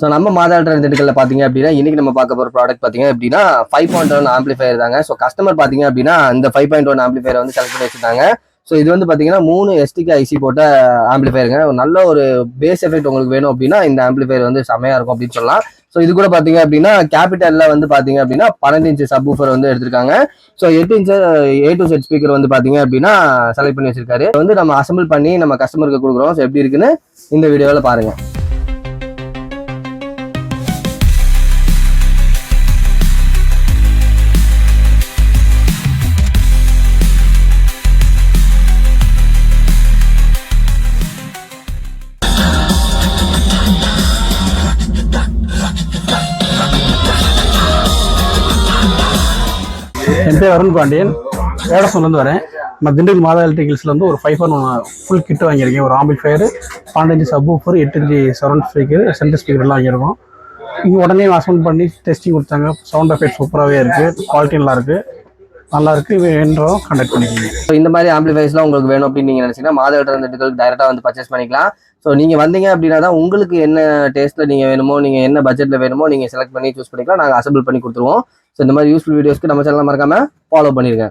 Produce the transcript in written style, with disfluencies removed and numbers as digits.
So நம்ம மாதாளர் திண்டுக்கல்ல பார்த்தீங்க அப்படின்னா இன்னைக்கு நம்ம பார்க்க போகிற ப்ராடக்ட் பார்த்தீங்க அப்படின்னா 5.1 ஆம்பிளிஃபயர் தாங்க. ஸோ கஸ்டமர் பார்த்தீங்க அப்படின்னா இந்த 5.1 ஆம்பிளிஃபயர் வந்து செலக்ட் பண்ணி வச்சிருந்தாங்க. ஸோ இது வந்து பார்த்தீங்கன்னா 3 STK ஐசி போட்ட ஆம்பிளிஃபயருங்க. நல்ல ஒரு பேஸ் எஃபெக்ட் உங்களுக்கு வேணும் அப்படின்னா இந்த ஆம்பிளிஃபயர் வந்து செமையா இருக்கும் அப்படின்னு சொல்லலாம். ஸோ இது கூட பார்த்தீங்க அப்படின்னா கேபிட்டல்ல வந்து பார்த்தீங்க அப்படின்னா 12 இன்ச் சப்வூஃபர் வந்து எடுத்திருக்காங்க. So 8 inch A to Z speaker வந்து பார்த்தீங்க அப்படின்னா செலக்ட் பண்ணி வச்சிருக்காரு. வந்து நம்ம அசம்பிள் பண்ணி நம்ம கஸ்டமருக்கு கொடுக்குறோம். ஸோ எப்படி இருக்குன்னு இந்த வீடியோவில் பாருங்க. என் பேர் அருண் பாண்டியன், வேடசூர்லேருந்து வரேன். நான் திண்டுக்கல் மாதா எலக்ட்ரிக்கல்ஸ்லேருந்து ஒரு 5.1 ஃபுல் கிட் வாங்கியிருக்கேன். ஒரு amplifier, 12 inch subwoofer, 8 inch surround speaker, centre speaker எல்லாம் வாங்கியிருக்கோம். இங்கே உடனே அசம்பிள் பண்ணி டெஸ்டிங் கொடுத்தாங்க. சவுண்ட் எஃபெக்ட் சூப்பராகவே இருக்குது, குவாலிட்டி நல்லா இருக்குது. வேணும் கான்டாக்ட் பண்ணிக்கோங்க. இந்த மாதிரி ஆம்பிளிஃபயர்ஸ்லாம் உங்களுக்கு வேணும் அப்படின்னு நீங்கள் நினச்சிங்கன்னா மாதாளர் திண்டுக்கல் டைரெக்டாக வந்து பர்ச்சேஸ் பண்ணிக்கலாம். ஸோ நீங்கள் வந்தீங்க அப்படின்னா தான் உங்களுக்கு என்ன டேஸ்ட்டில் நீங்கள் வேணுமோ, நீங்கள் என்ன பட்ஜெட்டில் வேணுமோ நீங்கள் செலக்ட் பண்ணி சூஸ் பண்ணிக்கலாம். நாங்கள் அசம்பிள் பண்ணி கொடுத்துருவோம். ஸோ இந்த மாதிரி யூஸ்ஃபுல் வீடியோஸ்க்கு நம்ம சேனலை மறக்காமல் ஃபாலோ பண்ணிடுங்க.